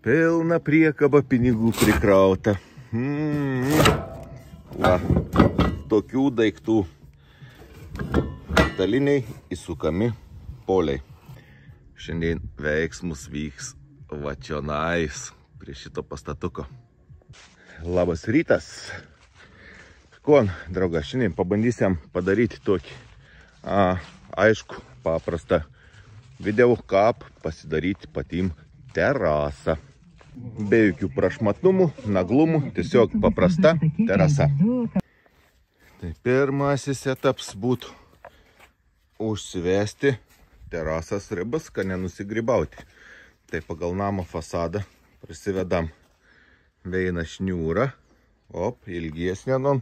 Pilna priekaba pinigų prikrauta. Va, tokių daiktų. Metaliniai įsukami poliai. Šiandien veiksmus vyks va čionais prie šito pastatuko. Labas rytas. Kon, draugas, šiandien pabandysim padaryti tokį aišku, paprastą video, kaip pasidaryti patim terasą. Be jokių prašmatnumų, naglumų, tiesiog paprasta terasa. Tai pirmasis etapas būtų užsivesti terasas ribas, kad nenusigrybauti. Tai pagal namo fasadą prisivedam vieną šniūrą, ilgesnę,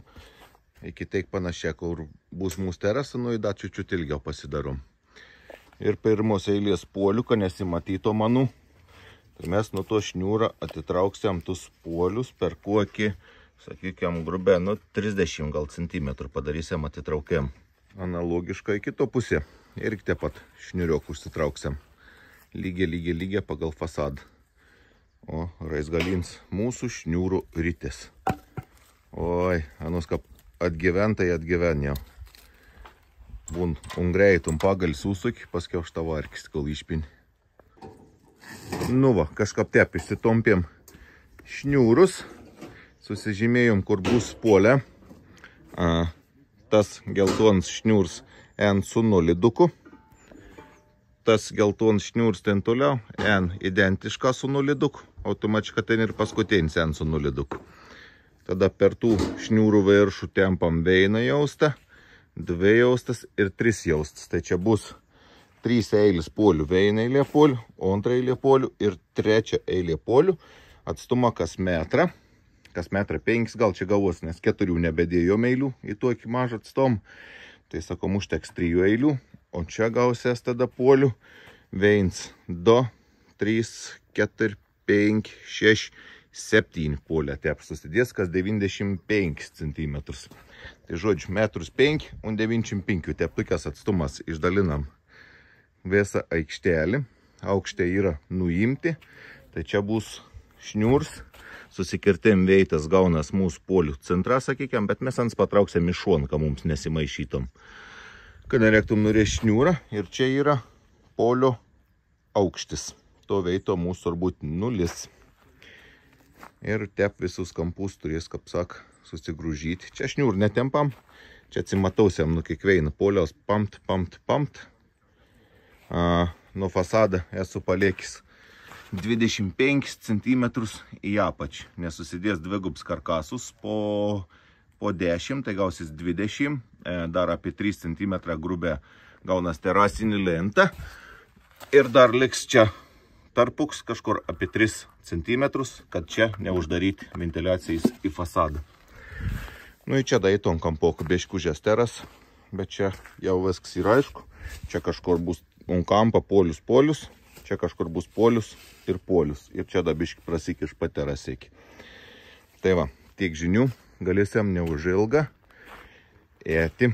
iki teik panašiai, kur bus mūsų terasa, įda čiučiut ilgiau pasidarom. Ir pirmos eilės poliuką nesimatyto manų. Tai mes nuo to šniūrą atitrauksim tus polius per kokį, sakykime, grubę, 30 gal centimetrų padarysim atitraukiam. Analogiškai kito pusė. Ir taip pat šniūriokų užsitrauksim. Lygiai pagal fasadą. O raizgalins mūsų šniūrų rytis. Oi, anus kaip atgyventai atgyvenė. Būn ungreitum pagalis užsukį, paskiau štavarkis, kol išpini. Nu va, kažkaip taip išsitompėm šniūrus. Susižymėjom, kur bus polė. Tas geltons šniūrs N su nuliduku. Tas geltons šniūrs ten toliau N identiška su nuliduku. Automatiškai ten ir paskutinis N su nuliduku. Tada per tų šniūrų viršų tempam vieną jaustą, 2 jaustas ir 3 jaustas. Tai čia bus 3 eilės polių, vieną eilė polių, 2 eilė polių ir 3 eilė polių. Atstumą kas metrą. Kas metrą 5 gal čia gavos, nes 4 nebedėjom eilių į tokį mažą atstumą. Tai sakom, užteks 3 eilių. O čia gausės tada polių 1, 2, 3, 4, 5, 6, 7 polė. Taip susidės kas 95 cm. Tai žodžiu, 1,5 m ir 95 taip tokias atstumas išdalinam visą aikštelį. Aukštė yra nuimti. Tai čia bus šniūrs. Susikirtim veitas gaunas mūsų polių centrą, sakykime, bet mes ant patrauksim iš šon, kad mums nesimaišytom. Kad nereiktum nurėžti šniūrą. Ir čia yra polio aukštis. To veito mūsų turbūt 0. Ir tep visus kampus turės, kaip sak, susigrūžyti. Čia šniūr netempam. Čia atsimatausiam kiekvieną poliaus pamt. Nuo fasadą esu paliekęs 25 cm į apačią, nes susidės dvigubs karkasus po 10, tai gausis 20, dar apie 3 cm grubę gaunas terasinį lentą ir dar liks čia tarpuks kažkur apie 3 cm, kad čia neuždaryti ventiliacijas į fasadą. Nu į čia daitom kampokų beškužės teras, bet čia jau viskas yra aišku. Čia kažkur bus kampa polius. Čia kažkur bus polius ir polius. Ir čia dabiški prasikiš paterasėki. Tai va, tiek žinių galėsim neužilgą ėti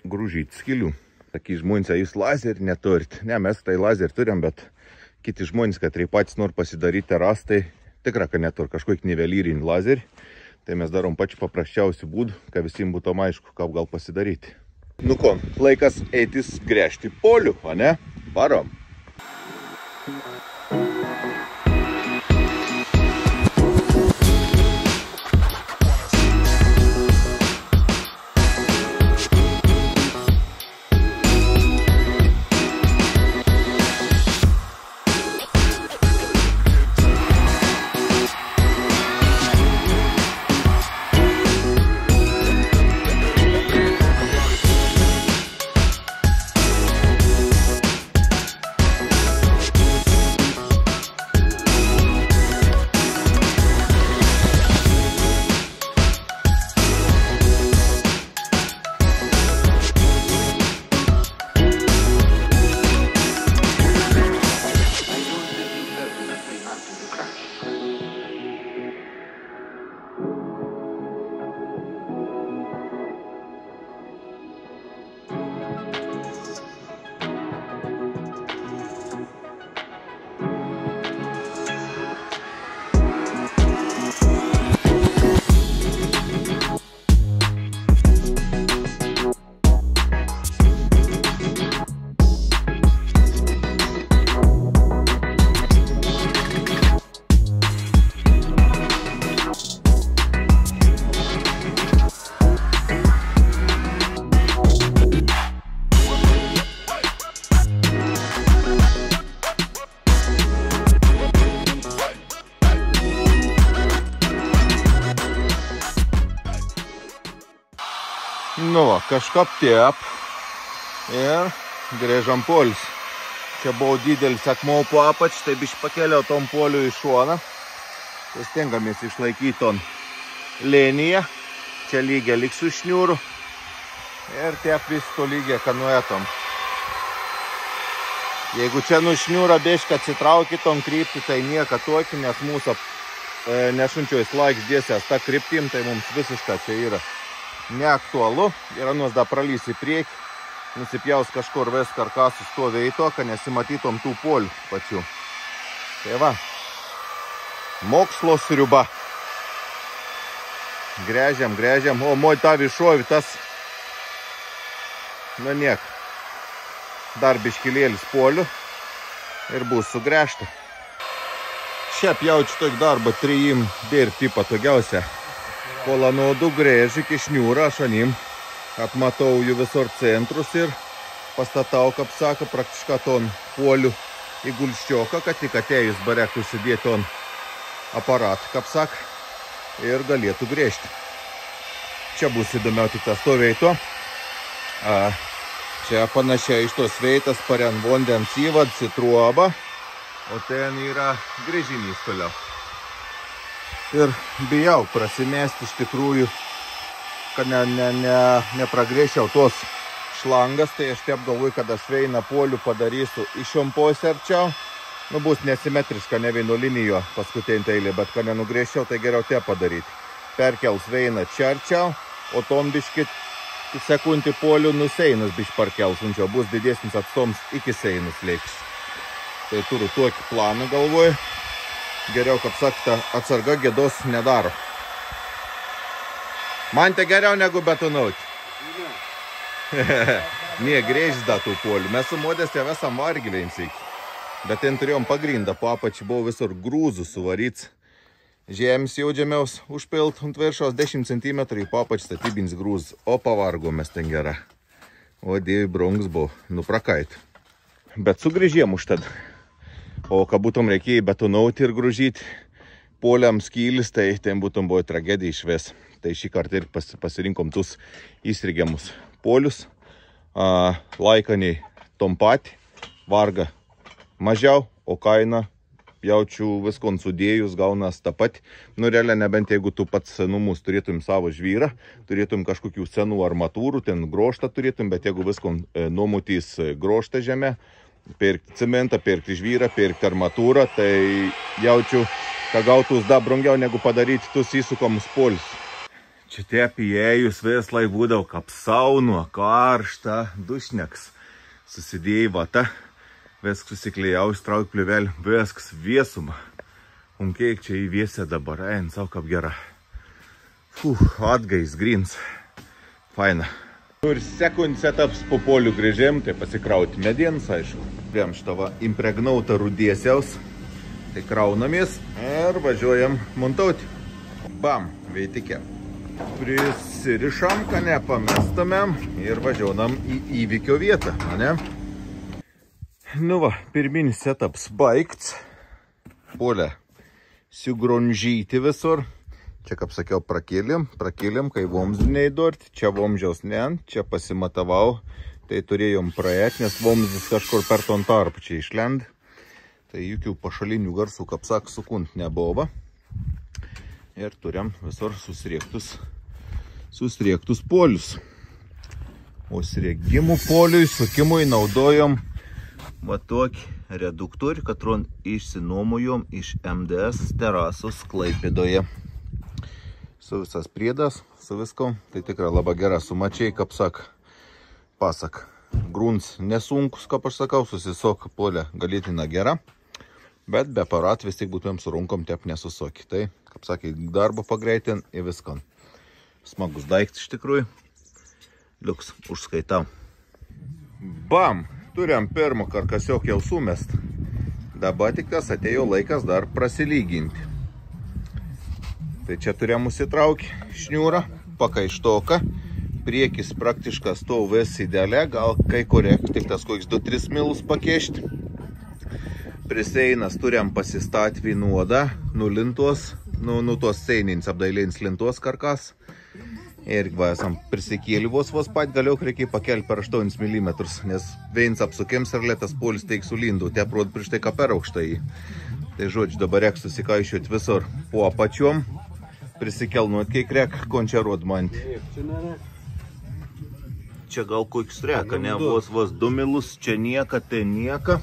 grūžyti skilių. Saky žmonės, jūs lazerį neturit. Ne, mes tai lazerį turim, bet kiti žmonės, kad ir patys nori pasidaryti teras, tai tikra, kad neturi kažkokį nivelyrinį lazerį. Tai mes darom pačiu paprasčiausių būdų, kad visiems būtų aišku, kaip gal pasidaryti. Nu ko, laikas eitis gręžti polių, o ne? Varom. Nu va, kažkap tiep. Ir grėžam polius. Čia buvo didelis akmuo po apač, tai biškai pakėliau tom poliu į šoną. Tai stengiamės išlaikyti ton liniją. Čia lygia lik su šniūru. Ir tiep vis to lygia, kad nuėtom. Jeigu čia nu šniūra biškai atsitraukit ton kryptį, tai nieka tokį, nes mūsų nešunčiojus laiks dėsės tą kryptim, tai mums visiškai čia yra neaktualu. Ir anuos da pralys į priekį, nusipjaus kažkur vis karkasų stovė į to, kad nesimatytom tų polių pačių. Tai va, mokslo sriuba. Grėžiam, grėžiam. O, moj tą višovi tas, na niek, dar biškilėlis polių ir bus sugrėžta. Šiaip jaučiu tokį darbą trijim dirbti patogiausia. Pola nuodų grėžiu iki šniūrą, aš anim atmatau jų visur centrus ir pastatau, kaip sako, praktiškai ton polių į gulščioką, kad tik atėjus barektų sėdėti ton aparatą, kaip sako, ir galėtų grėžti. Čia bus įdomiau tik tas to veito. Čia panašiai iš tos veitas paren vandens įvads į truobą, o ten yra grėžinys toliau. Ir bijau prasimesti iš tikrųjų, kad nepragrėšiau tos šlangas, tai aš taip galvoju, kad aš veiną polių padarysiu iš šiom posėrčiau. Nu, bus nesimetriška, ne vieno linijo paskutinį eilį, bet kad nenugrėžčiau, tai geriau te padaryti. Perkels veiną čia arčiau, o tom biškit sekundį polių nuseinus bišk parkels, unčio bus didesnis atstoms iki seinus leiks. Tai turiu tokį planą galvoju. Geriau, kaip sakta, atsarga gėdos nedaro. Man te geriau negu betonauti. Nie grėžis da tų polių. Mes su modės tėvę samargilėjim sveiki. Bet ten turėjom pagrindą, po apačiu buvo visur grūzų suvaryts. Žemės jaudžiamiaus užpilt ant viršaus 10 cm į papačių statybinis grūzų. O pavargomės ten gera. O dievi bronks buvo, nuprakait. Bet sugrįžėm už tad. O kad būtum reikėjai betonauti ir grūžyti poliam skylis, tai ten būtum buvo tragedija išves. Tai šį kartą ir pasirinkom tus įstrigiamus polius. Laikaniai tom patį, varga mažiau, o kaina jaučiu viskon sudėjus gaunas tą patį. Nu, realiai, nebent jeigu tu pats senumus turėtum savo žvyrą, turėtum kažkokių senų armatūrų, ten groštą turėtum, bet jeigu viskon nuomutys groštą žemę, pirkti cementą, pirkti žvyrą, pirkti armatūrą, tai jaučiu, kad gautus da brangiau negu padaryti tus įsukomus polius. Čia taip įėjus vis lai būdavo kaip sauna, karšta, dušneks. Susidėjai vata, viskas susiklėjau, ištrauk pliuvelį, viskas viesuma. Un kiek čia įviesė dabar, ein, savo kaip gera. Atgais, grins. Faina. Ir sekund setups po polių grįžėm, tai pasikrauti medienos, aišku. Vėm šitą impregnautą rudiesiaus, tai kraunamės ir važiuojam montauti. Bam, veitikė. Prisirišam, kad nepamestamėm ir važiuonam į įvykio vietą, ne? Nu va, pirminis setups baigts. Polė sugronžyti visur. Čia, kaip sakiau, prakėlėm, kai vomzdiniai duoti. Čia vomžiaus ne, čia pasimatavau. Tai turėjom praėti, nes vomzdis kažkur per ton tarpą čia išlend. Tai jokių pašalinių garsų, kaip sak, sukund nebuvo. Ir turim visur susriektus polius. O sriegimų poliui, sukimui naudojom va tokį reduktorių, katron išsinuomojom iš MDS terasos Klaipėdoje. Su visas priedas, su viskom, tai tikrai labai gera sumačiai, kaip sak, pasak. Grūns nesunkus, kaip aš sakau, susisok polė galėtina gera. Bet be aparat vis tik būtumėm su runkom tep nesusokį. Tai, kaip sakė, darbo pagreitin į viską. Smagus daiktas iš tikrųjų. Liuks, užskaitau. Bam! Turim pirmą karkasiok jau sumest. Dabar tik tas atėjo laikas dar prasilyginti. Tai čia turim užsitraukti šniūrą, pakaištoką. Priekis praktiškas to vis idealia, gal kai korek, tik tas koks 2-3 milus pakešti. Priseinas turim pasistatvi nuodą, nulintos, tos seinins apdailins lintos karkas. Ir va, esam prisikėlį vos pat galiau reikia pakelti per 8 mm, nes veins apsukiams ir lėtas polis teik sulindų, te prod prieš tai ką per aukštai. Tai žodžiu, dabar reiks susikaišiuoti visur po apačiom, prisikelnuot, kiek reik končiaruot mantį. Čia gal koks reka, ne, vos 2 milus, čia nieka, tai nieka.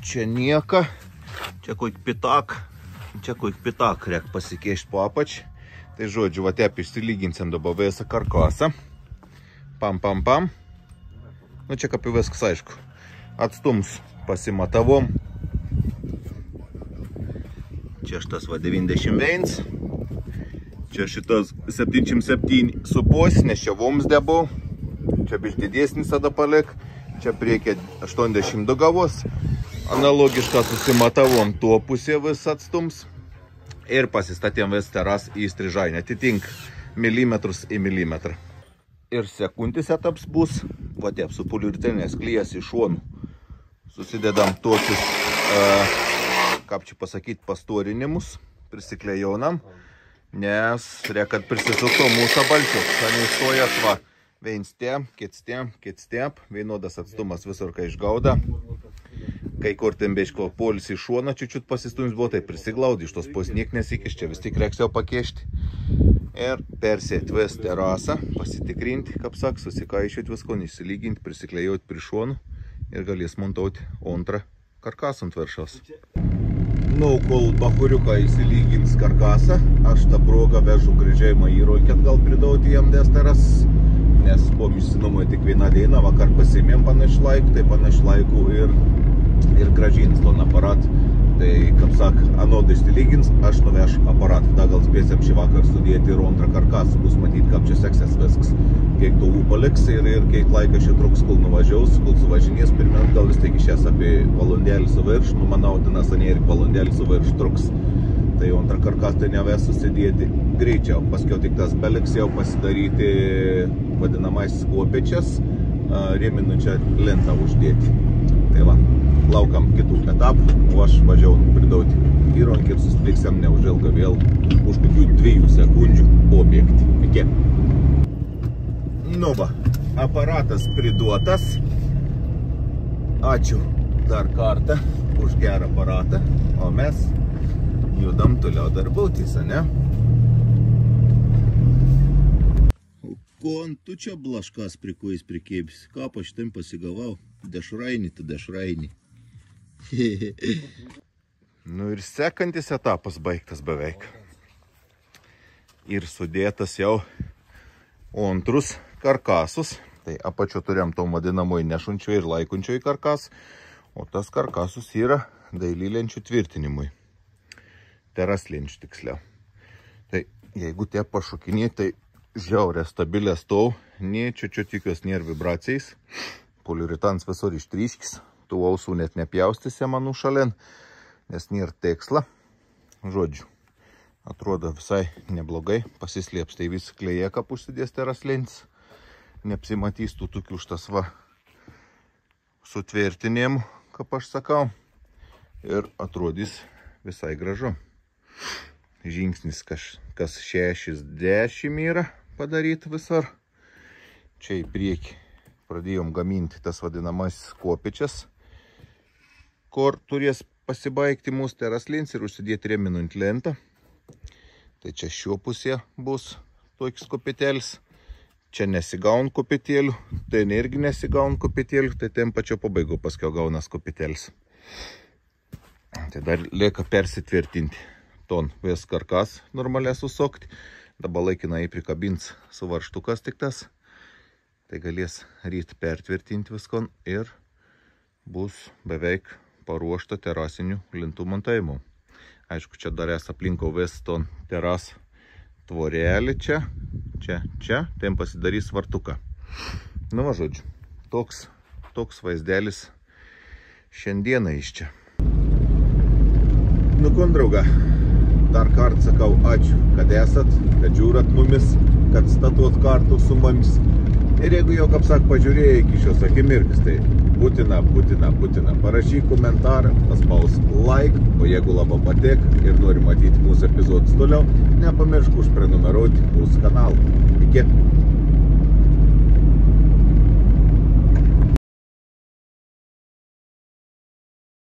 Čia nieka, čia koks pitak. Čia koks pitak reik pasikeišti po apač. Tai žodžiu, va tep išsilyginsim dabar visą karkasą. Pam. Nu čia kaip viskas aišku. Atstums pasimatavom. Čia šitas va 91. Čia šitas 77,5, nes čia voms debau. Čia biš didesnis tada palik. Čia priekė 82 gavos. Analogišką susimatavom tuo pusė vis atstums. Ir pasistatėm vis teras į strižainę. Atitink milimetrus į milimetrą. Ir sekundis etaps bus. Va taip, su poliuretinės klijas iš šonų. Susidedam tokius, kaip čia pasakyti, pastorinimus. Prisiklejaunam. Nes reikia, kad prisisukto mūsų balčius. Šiandien stojas va. Vein step, kit step. Vienodas atstumas visur, kai išgauda. Kai kur ten beiško polis iš šono čiučiut pasistums buvo, tai prisiglaudi iš tos posniek nesikiš, čia vis tik reiks jau pakešti. Ir persėt vis terasą, pasitikrinti, kaip sak, susikaišiuoti visko, įsilyginti, prisiklejuoti prie šonų ir galės montauti antrą karkasą ant viršaus. Nu, kol bahuriuką įsilygins karkasą, aš tą progą vežu grįžėjimą įroikį atgal pridauti jam desteras, nes buvom išsinuomoję tik vieną dieną, vakar pasimėm panašių laikų, tai panašių laikų ir gražins ton aparat. Tai, kaip sak, anodą išsilygins, aš nuvešu aparatą. Da gal spėsim šį vakar sudėti ir antrą karkasą, bus matyti, kaip čia seksis viskas. Kiek daugų paliks ir kiek laiką šį truks, kol nuvažiaus, kol suvažinės, pirmiausia, gal vis tiek išės apie valandėlį su virš, nu manau, dinas anėri valandėlį su virš truks. Tai antrą karkasą tai neves susidėti greičiau. Paskiau tik tas beliks jau pasidaryti vadinamais kopėčias, rėminučią lentą uždėti. Tai va, laukam kitų etapų, o aš važiau pridauti įrankį ir susitiksim neužilga vėl už kokių 2 sekundžių objekti. Iki. Nu va, aparatas priduotas. Ačiū dar kartą už gerą aparatą, o mes judam toliau darbautis, ne? Ko tu čia blaškas prikojais prikėbis? Ką po šitam pasigavau? Dešrainį, tu dešrainį. Nu ir sekantis etapas baigtas beveik. Ir sudėtas jau antrus karkasus. Tai apačio turėjom tom vadinamoji nešunčioji ir laikunčioji karkas. O tas karkasus yra dailylenčių tvirtinimui. Teraslenčių tiksliau. Tai jeigu tie pašukinė, tai žiaurė stabilė stau. Nė čiučiu tikios nėra vibracijas. Poliuretans visur ištryškis. Tų ausų net nepjaustys manų šalin, nes nėra tiksla. Žodžiu, atrodo visai neblogai. Pasislėps tai vis klėjėka užsidės teraslentis. Neapsimatys tų tokių štas va sutvirtinėjimų, kaip aš sakau. Ir atrodys visai gražu. Žingsnis kas 60 yra padaryti visur. Čia į priekį pradėjom gaminti tas vadinamas kopėčias, kur turės pasibaigti mūsų teraslins ir užsidėti rėminant lentą. Tai čia šio pusė bus toks kopėtelis. Čia nesigaun kopėtėlių, tai irgi nesigaun kopėtėlių, tai ten pačio pabaigo paskiau gaunas kopėtelis. Tai dar lieka persitvirtinti. Ton vis karkas normaliai susokti. Dabar laikinai prikabins su varžtukas tik tas. Tai galės ryt pertvirtinti viskon ir bus beveik paruošta terasinių lentų montavimu. Aišku, čia dar es aplinkau vis ton teras tvorelį čia, ten pasidarys vartuką. Nu va, žodžiu, toks vaizdelis šiandieną iš čia. Nu, kon, drauga, dar kartą sakau ačiū, kad esat, kad žiūrat mumis, kad statot kartu su mumis. Ir jeigu jau, kaip sak, pažiūrėjai iki šios akimirkos, tai būtina parašyk komentarą, paspausk like, o jeigu labai patek ir nori matyti mūsų epizodą epizodus toliau, nepamiršk užprenumeruoti mūsų kanalą. Iki.